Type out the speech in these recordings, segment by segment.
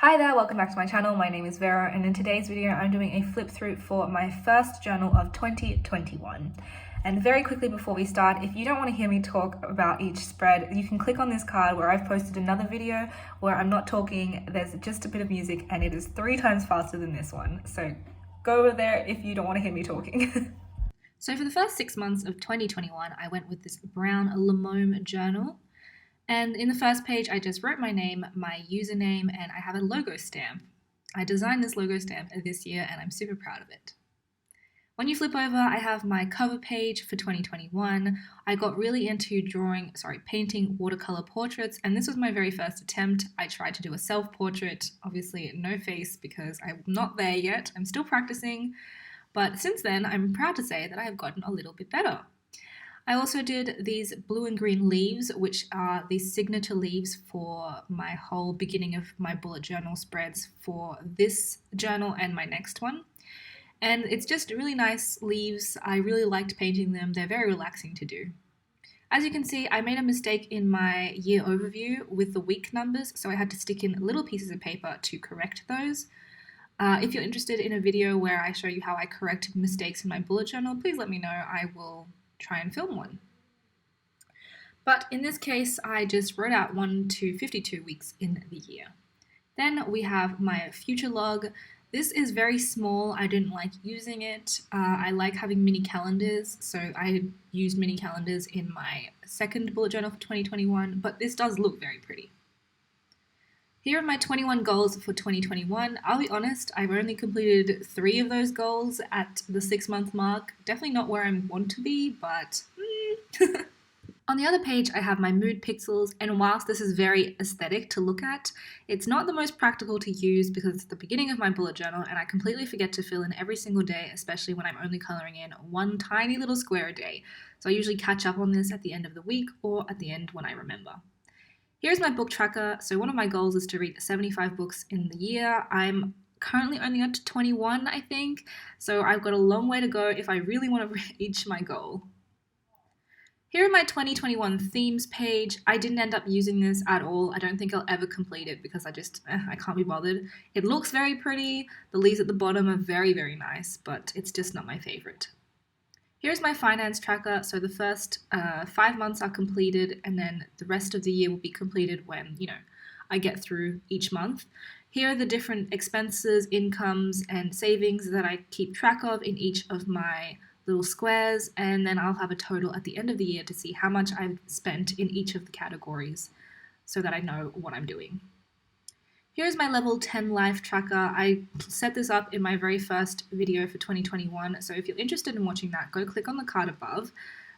Hi there, welcome back to my channel. My name is Vero, and in today's video I'm doing a flip through for my first journal of 2021. And very quickly before we start, if you don't want to hear me talk about each spread, you can click on this card where I've posted another video where I'm not talking, there's just a bit of music, and it is 3 times faster than this one. So go over there if you don't want to hear me talking. So for the first 6 months of 2021, I went with this brown Lemome journal. And in the first page, I just wrote my name, my username, and I have a logo stamp. I designed this logo stamp this year, and I'm super proud of it. When you flip over, I have my cover page for 2021. I got really into painting watercolor portraits, and this was my very first attempt. I tried to do a self-portrait, obviously no face because I'm not there yet. I'm still practicing, but since then, I'm proud to say that I have gotten a little bit better. I also did these blue and green leaves, which are the signature leaves for my whole beginning of my bullet journal spreads for this journal and my next one. And it's just really nice leaves. I really liked painting them. They're very relaxing to do. As you can see, I made a mistake in my year overview with the week numbers, so I had to stick in little pieces of paper to correct those. If you're interested in a video where I show you how I correct mistakes in my bullet journal, please let me know. I will try and film one. But in this case, I just wrote out 1 to 52 weeks in the year. Then we have my future log. This is very small. I didn't like using it. I like having mini calendars, so I used mini calendars in my second bullet journal for 2021, but this does look very pretty. Here are my 21 goals for 2021. I'll be honest, I've only completed 3 of those goals at the 6-month mark. Definitely not where I want to be, but On the other page, I have my mood pixels, and whilst this is very aesthetic to look at, it's not the most practical to use because it's the beginning of my bullet journal and I completely forget to fill in every single day, especially when I'm only colouring in one tiny little square a day. So I usually catch up on this at the end of the week or at the end when I remember. Here's my book tracker. So one of my goals is to read 75 books in the year. I'm currently only up to 21, I think. So I've got a long way to go if I really want to reach my goal. Here are my 2021 themes page. I didn't end up using this at all. I don't think I'll ever complete it because I can't be bothered. It looks very pretty. The leaves at the bottom are very, very nice, but it's just not my favorite. Here's my finance tracker. So the first 5 months are completed, and then the rest of the year will be completed when, I get through each month. Here are the different expenses, incomes, and savings that I keep track of in each of my little squares, and then I'll have a total at the end of the year to see how much I've spent in each of the categories so that I know what I'm doing. Here's my level 10 life tracker. I set this up in my very first video for 2021, so if you're interested in watching that, go click on the card above.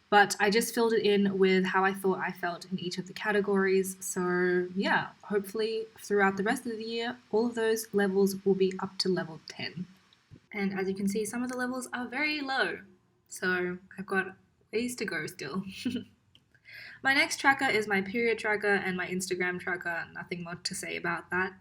But I just filled it in with how I thought I felt in each of the categories. So yeah, hopefully throughout the rest of the year, all of those levels will be up to level 10. And as you can see, some of the levels are very low. So I've got ways to go still. My next tracker is my period tracker and my Instagram tracker. Nothing more to say about that.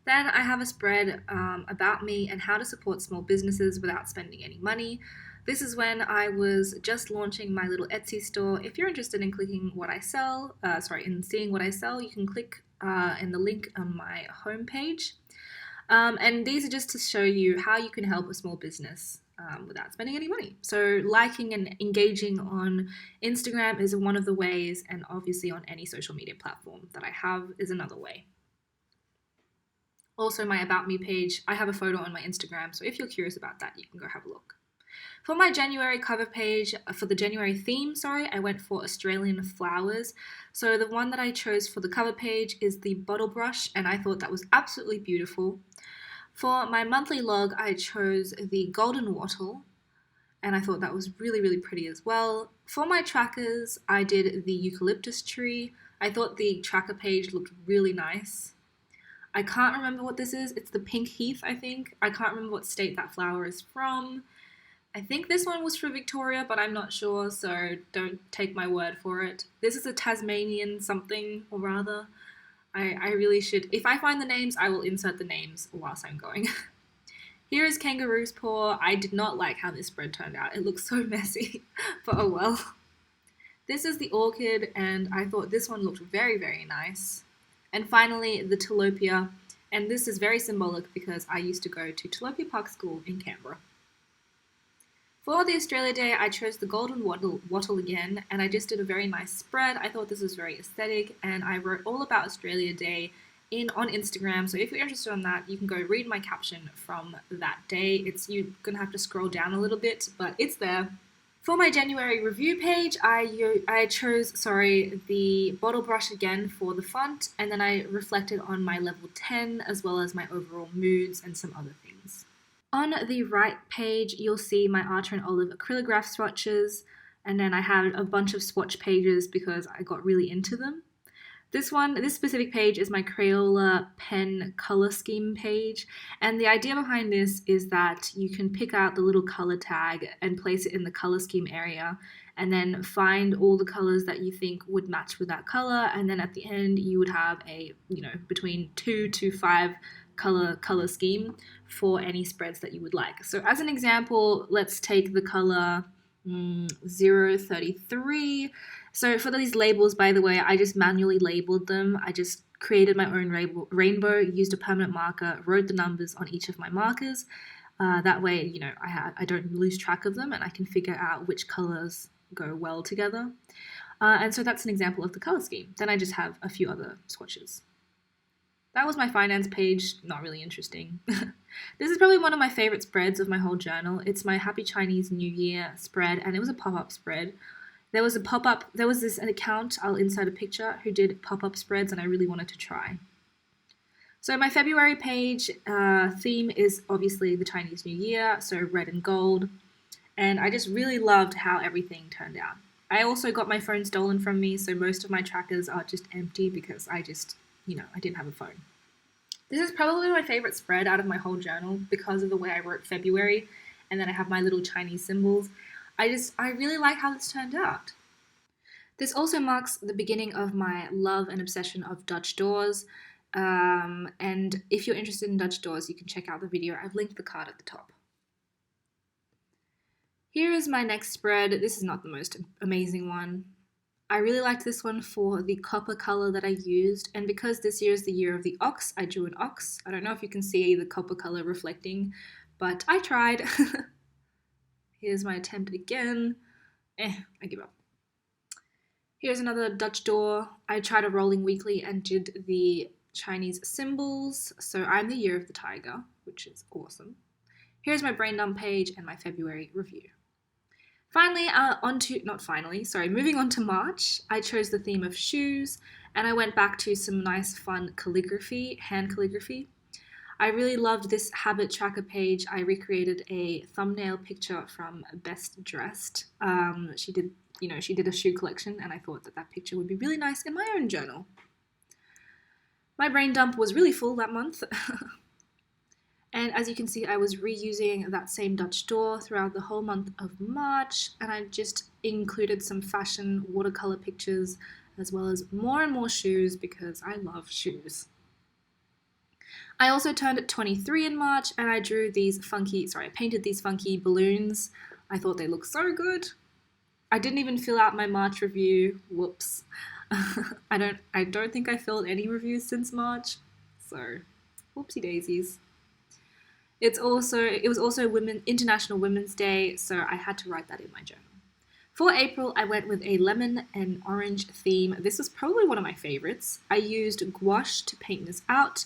Then I have a spread about me and how to support small businesses without spending any money. This is when I was just launching my little Etsy store. If you're interested in clicking what I sell, in seeing what I sell, you can click in the link on my homepage. And these are just to show you how you can help a small business without spending any money. So liking and engaging on Instagram is one of the ways, and obviously on any social media platform that I have is another way. Also my About Me page, I have a photo on my Instagram, so if you're curious about that, you can go have a look. For my January cover page, for the January theme, I went for Australian flowers. So the one that I chose for the cover page is the bottle brush, and I thought that was absolutely beautiful. For my monthly log, I chose the golden wattle, and I thought that was really, really pretty as well. For my trackers, I did the eucalyptus tree. I thought the tracker page looked really nice. I can't remember what this is. It's the pink heath, I think. I can't remember what state that flower is from. I think this one was from Victoria, but I'm not sure, so don't take my word for it. This is a Tasmanian something or rather. I really should. If I find the names, I will insert the names whilst I'm going. Here is kangaroo's paw. I did not like how this spread turned out. It looks so messy, but oh well. This is the orchid, and I thought this one looked very, very nice. And finally, the tilapia. And this is very symbolic because I used to go to Tilapia Park School in Canberra. For the Australia Day, I chose the golden wattle again, and I just did a very nice spread. I thought this was very aesthetic, and I wrote all about Australia Day on Instagram. So if you're interested in that, you can go read my caption from that day. You're gonna have to scroll down a little bit, but it's there. For my January review page, I chose the bottle brush again for the font, and then I reflected on my level 10 as well as my overall moods and some other things. On the right page, you'll see my Archer and Olive acrylograph swatches, and then I have a bunch of swatch pages because I got really into them. This specific page is my Crayola pen color scheme page, and the idea behind this is that you can pick out the little color tag and place it in the color scheme area, and then find all the colors that you think would match with that color, and then at the end you would have a, between 2 to 5 color scheme for any spreads that you would like. So as an example, let's take the color 033. So for these labels, by the way, I just manually labeled them. I just created my own rainbow, used a permanent marker, wrote the numbers on each of my markers. That way, I don't lose track of them, and I can figure out which colors go well together. And so that's an example of the color scheme. Then I just have a few other swatches. That was my finance page, not really interesting. This is probably one of my favorite spreads of my whole journal. It's my Happy Chinese New Year spread, and it was a pop-up spread. There was an account, I'll insert a picture, who did pop-up spreads, and I really wanted to try. So my February page theme is obviously the Chinese New Year, so red and gold, and I just really loved how everything turned out. I also got my phone stolen from me, so most of my trackers are just empty because I didn't have a phone. This is probably my favorite spread out of my whole journal because of the way I wrote February, and then I have my little Chinese symbols. I really like how this turned out. This also marks the beginning of my love and obsession of Dutch doors. And if you're interested in Dutch doors, you can check out the video. I've linked the card at the top. Here is my next spread. This is not the most amazing one. I really liked this one for the copper color that I used, and because this year is the year of the ox, I drew an ox. I don't know if you can see the copper color reflecting, but I tried. Here's my attempt again. I give up. Here's another Dutch door. I tried a rolling weekly and did the Chinese symbols, so I'm the year of the tiger, which is awesome. Here's my brain dump page and my February review. Moving on to March, I chose the theme of shoes, and I went back to some nice fun calligraphy, hand calligraphy. I really loved this habit tracker page. I recreated a thumbnail picture from Best Dressed. She did a shoe collection, and I thought that picture would be really nice in my own journal. My brain dump was really full that month. And as you can see, I was reusing that same Dutch door throughout the whole month of March, and I just included some fashion watercolor pictures as well as more and more shoes because I love shoes. I also turned 23 in March, and I painted these funky balloons. I thought they looked so good. I didn't even fill out my March review. Whoops. I don't think I filled any reviews since March, so whoopsie daisies. It was also International Women's Day, so I had to write that in my journal. For April, I went with a lemon and orange theme. This was probably one of my favorites. I used gouache to paint this out.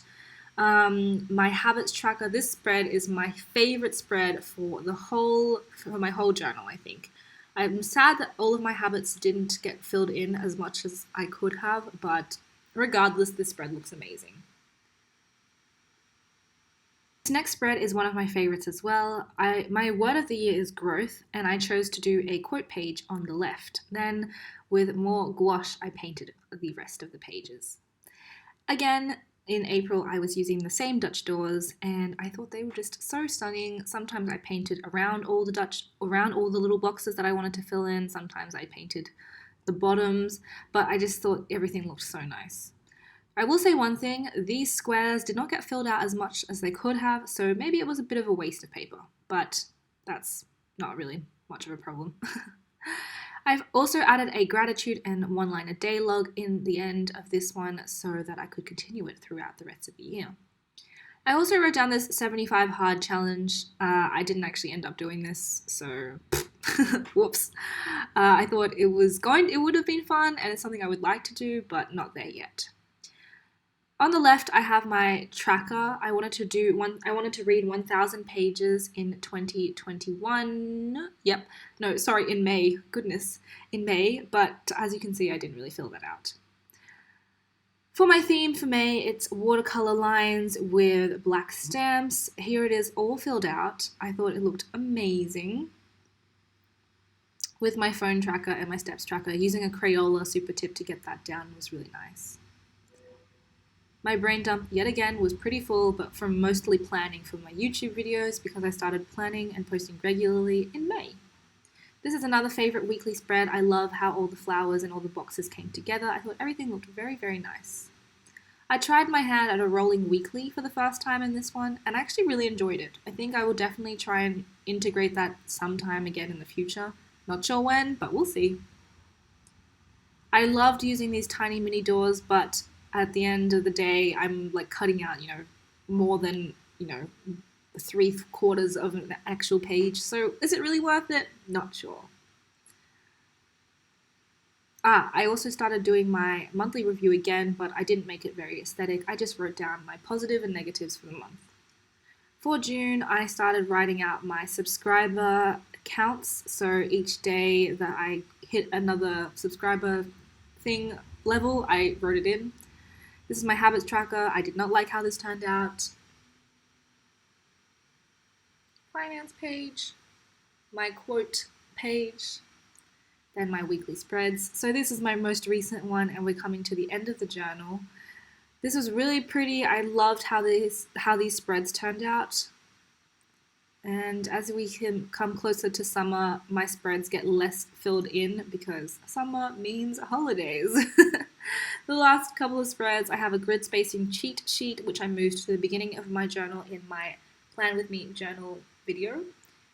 My habits tracker, this spread is my favorite spread for my whole journal, I think. I'm sad that all of my habits didn't get filled in as much as I could have, but regardless, this spread looks amazing. This next spread is one of my favorites as well. My word of the year is growth, and I chose to do a quote page on the left. Then with more gouache, I painted the rest of the pages. Again, in April, I was using the same Dutch doors, and I thought they were just so stunning. Sometimes I painted around all the little boxes that I wanted to fill in. Sometimes I painted the bottoms, but I just thought everything looked so nice. I will say one thing, these squares did not get filled out as much as they could have, so maybe it was a bit of a waste of paper, but that's not really much of a problem. I've also added a gratitude and one-liner day log in the end of this one so that I could continue it throughout the rest of the year. I also wrote down this 75 hard challenge. I didn't actually end up doing this, so whoops. I thought it would have been fun, and it's something I would like to do, but not there yet. On the left, I have my tracker. I wanted to read 1,000 pages in 2021. Yep. No, sorry, in May. Goodness, in May. But as you can see, I didn't really fill that out. For my theme for May, it's watercolor lines with black stamps. Here it is all filled out. I thought it looked amazing. With my phone tracker and my steps tracker, using a Crayola super tip to get that down was really nice. My brain dump, yet again, was pretty full, but from mostly planning for my YouTube videos because I started planning and posting regularly in May. This is another favorite weekly spread. I love how all the flowers and all the boxes came together. I thought everything looked very, very nice. I tried my hand at a rolling weekly for the first time in this one, and I actually really enjoyed it. I think I will definitely try and integrate that sometime again in the future. Not sure when, but we'll see. I loved using these tiny mini doors, but at the end of the day, I'm like cutting out, more than, 3/4 of an actual page. So is it really worth it? Not sure. I also started doing my monthly review again, but I didn't make it very aesthetic. I just wrote down my positive and negatives for the month. For June, I started writing out my subscriber counts. So each day that I hit another subscriber thing level, I wrote it in. This is my habits tracker. I did not like how this turned out. Finance page, my quote page, then my weekly spreads. So this is my most recent one, and we're coming to the end of the journal. This was really pretty. I loved how these spreads turned out. And as we can come closer to summer, my spreads get less filled in because summer means holidays. The last couple of spreads, I have a grid spacing cheat sheet, which I moved to the beginning of my journal in my Plan With Me journal video.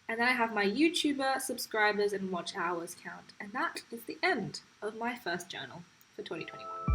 And then I have my YouTuber subscribers and watch hours count. And that is the end of my first journal for 2021.